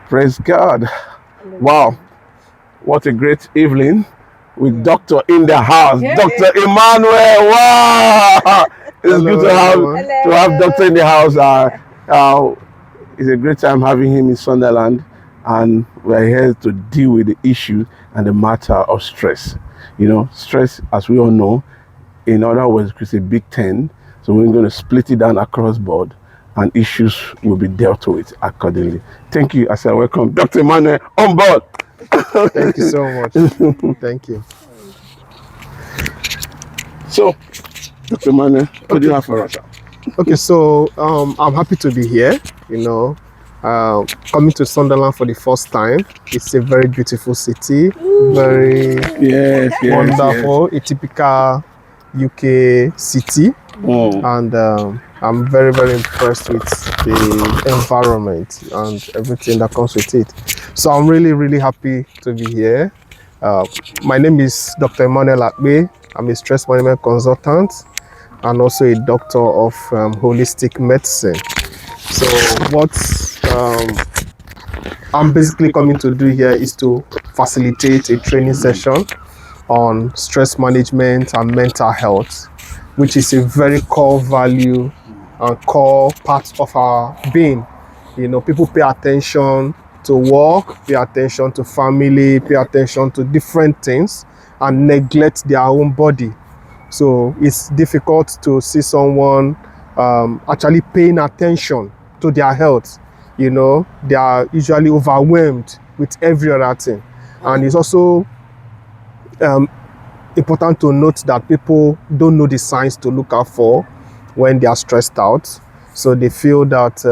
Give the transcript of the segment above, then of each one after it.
Praise God. Wow. What a great evening with Doctor in the house. Dr. Emmanuel. Wow. It's good to have Doctor in the house. It's a great time having him in Sunderland, and we're here to deal with the issue and the matter of stress. You know, stress, as we all know, in other words, it's a big 10. So we're going to split it down across board, and issues will be dealt with accordingly. Thank you. I say welcome, Dr. Emmanuel, on board. Thank you so much. Thank you. So, Dr. Emmanuel, what do you have for us? Okay, so I'm happy to be here. You know, coming to Sunderland for the first time. It's a very beautiful city, very wonderful, a typical UK city, and I'm very, very impressed with the environment and everything that comes with it. So I'm really, really happy to be here. My name is Dr. Emmanuel Akpe. I'm a stress management consultant and also a doctor of holistic medicine. So what I'm basically coming to do here is to facilitate a training session on stress management and mental health, which is a very core value and core part of our being. You know, people pay attention to work, pay attention to family, pay attention to different things, and neglect their own body. So it's difficult to see someone actually paying attention to their health. You know, they are usually overwhelmed with every other thing. And it's also important to note that people don't know the signs to look out for when they are stressed out. So they feel that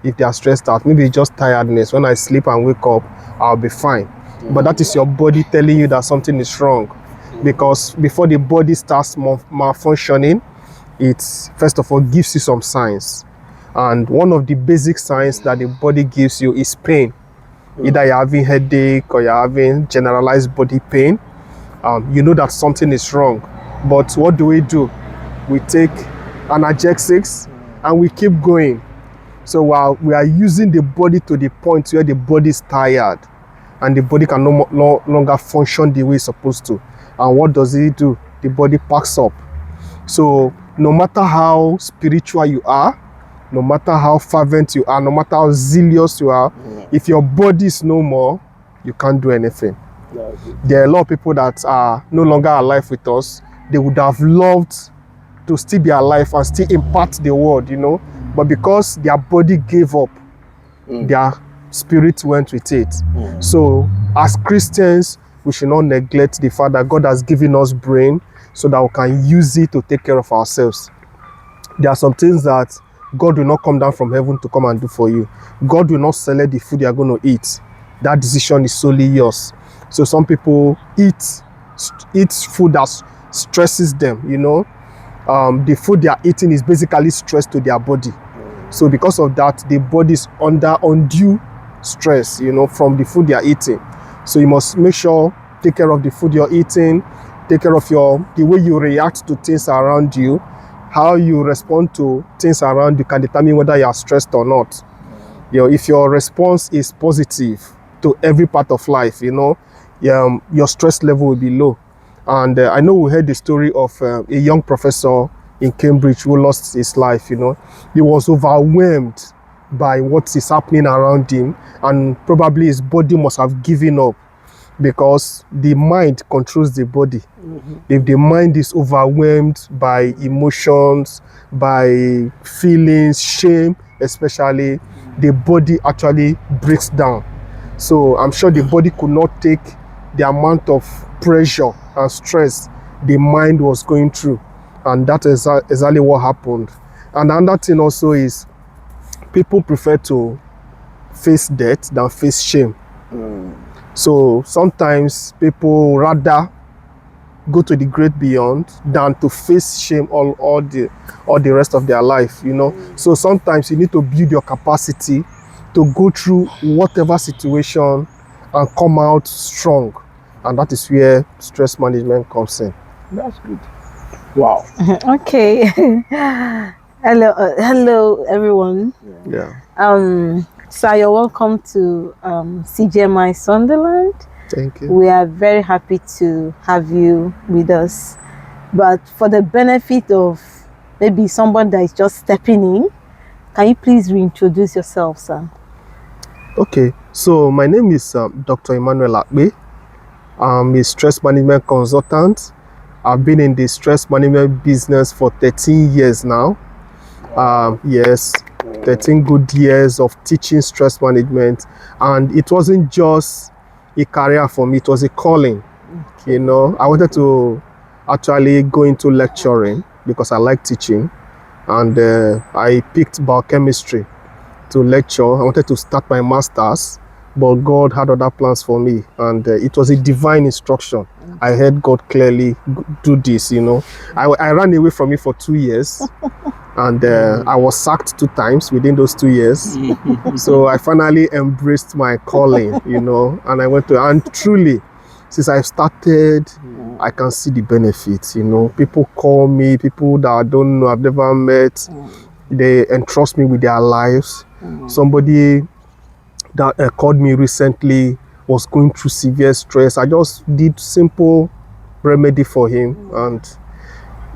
if they are stressed out, maybe it's just tiredness. When I sleep and wake up, I'll be fine. But that is your body telling you that something is wrong. Because before the body starts malfunctioning, it first of all gives you some signs. And one of the basic signs that the body gives you is pain. Either you're having headache or you're having generalized body pain. You know that something is wrong. But what do? We take analgesics and we keep going. So while we are using the body to the point where the body is tired and the body can no longer function the way it's supposed to. And what does it do? The body packs up. So no matter how spiritual you are, no matter how fervent you are, no matter how zealous you are, if your body is no more, you can't do anything. There are a lot of people that are no longer alive with us. They would have loved to still be alive and still impact the world, you know. But because their body gave up, their spirit went with it. So as Christians, we should not neglect the fact that God has given us brain so that we can use it to take care of ourselves. There are some things that God will not come down from heaven to come and do for you. God will not select the food you are going to eat. That decision is solely yours. So some people eat food that stresses them, you know. The food they are eating is basically stress to their body. So because of that, the body is under undue stress, you know, from the food they are eating. So you must make sure, take care of the food you're eating, take care of the way you react to things around you. How you respond to things around you can determine whether you are stressed or not. You know, if your response is positive to every part of life, you know, your stress level will be low. And I know we heard the story of a young professor in Cambridge who lost his life, you know. He was overwhelmed by what is happening around him, and probably his body must have given up because the mind controls the body. If the mind is overwhelmed by emotions, by feelings, shame especially, the body actually breaks down. So I'm sure the body could not take the amount of pressure and stress the mind was going through, and that is exactly what happened. And another thing also is people prefer to face death than face shame. So sometimes people rather go to the great beyond than to face shame all the rest of their life, you know. So sometimes you need to build your capacity to go through whatever situation and come out strong. And that is where stress management comes in. That's good. Wow. Okay. Hello everyone. Yeah. Sir, you're welcome to CGMI Sunderland. Thank you. We are very happy to have you with us. But for the benefit of maybe someone that is just stepping in, can you please reintroduce yourself, sir? Okay, so my name is Dr. Emmanuel Akpe. I'm a stress management consultant. I've been in the stress management business for 13 years now. Yes, 13 good years of teaching stress management. And it wasn't just a career for me, it was a calling. You know, I wanted to actually go into lecturing because I like teaching. And I picked biochemistry to lecture. I wanted to start my master's, but God had other plans for me, and it was a divine instruction. I heard God clearly do this, you know. I ran away from it for 2 years, and I was sacked 2 times within those 2 years. So I finally embraced my calling, you know, and I went to, and truly, since I've started, I can see the benefits, you know. People call me, people that I don't know, I've never met, they entrust me with their lives. Somebody that called me recently was going through severe stress. I just did simple remedy for him, and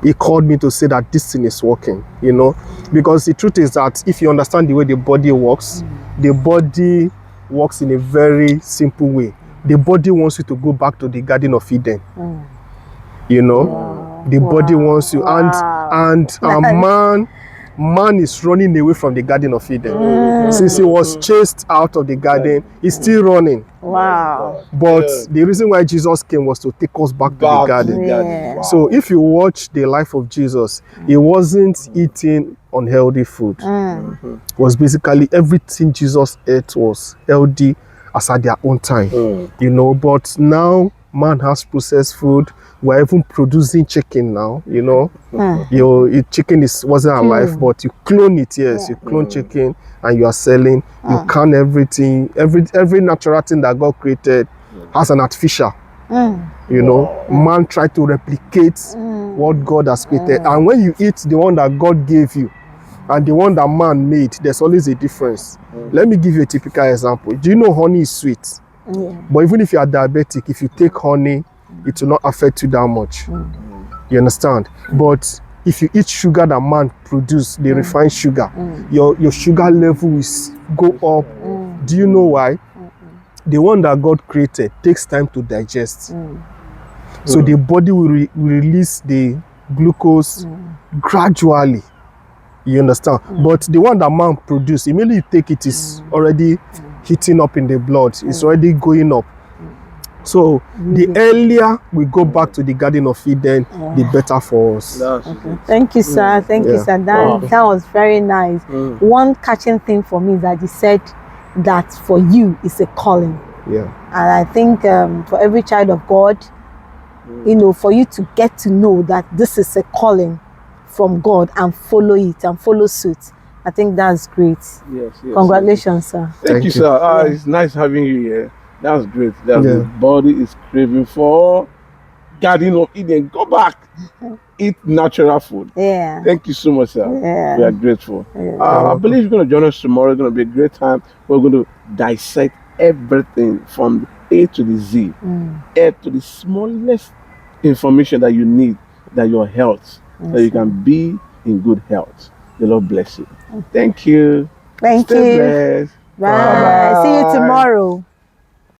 he called me to say that this thing is working, you know. Because the truth is that if you understand the way the body works in a very simple way. The body wants you to go back to the Garden of Eden. You know, the body wants you, and man is running away from the Garden of Eden. Since he was chased out of the garden, he's still running. Wow. But the reason why Jesus came was to take us back to the garden. Yeah. So if you watch the life of Jesus, he wasn't eating unhealthy food. It was basically everything Jesus ate was healthy as at their own time. You know, but now man has processed food. We're even producing chicken now, you know. Chicken wasn't alive, but you clone it, yes. You clone chicken and you are selling. You can everything. Every natural thing that God created has an artificial. You know, man tried to replicate what God has created. And when you eat the one that God gave you and the one that man made, there's always a difference. Let me give you a typical example. Do you know honey is sweet? But even if you are diabetic, if you take honey, it will not affect you that much. You understand? But if you eat sugar that man produced, the refined sugar, your sugar level will go up. Do you know why? The one that God created takes time to digest. So the body will release the glucose gradually. You understand? But the one that man produced, immediately you take it, is already heating up in the blood. It's already going up. So the earlier we go back to the Garden of Eden, the better for us. Okay. Thank you, sir. Thank you, sir. That was very nice. One catching thing for me is that you said that for you it's a calling. Yeah. And I think for every child of God, you know, for you to get to know that this is a calling from God and follow it and follow suit, I think that's great. Yes. Congratulations, sir. Thank you, sir. It's nice having you here. That's great. The body is craving for Garden of Eden. Go back. Eat natural food. Yeah. Thank you so much, sir. Yeah. We are grateful. I believe you're going to join us tomorrow. It's going to be a great time. We're going to dissect everything from A to the Z. A to the smallest information that you need, that your health, that you can be in good health. The Lord bless you. Thank you. Thank Stay you. blessed. Bye. See you tomorrow.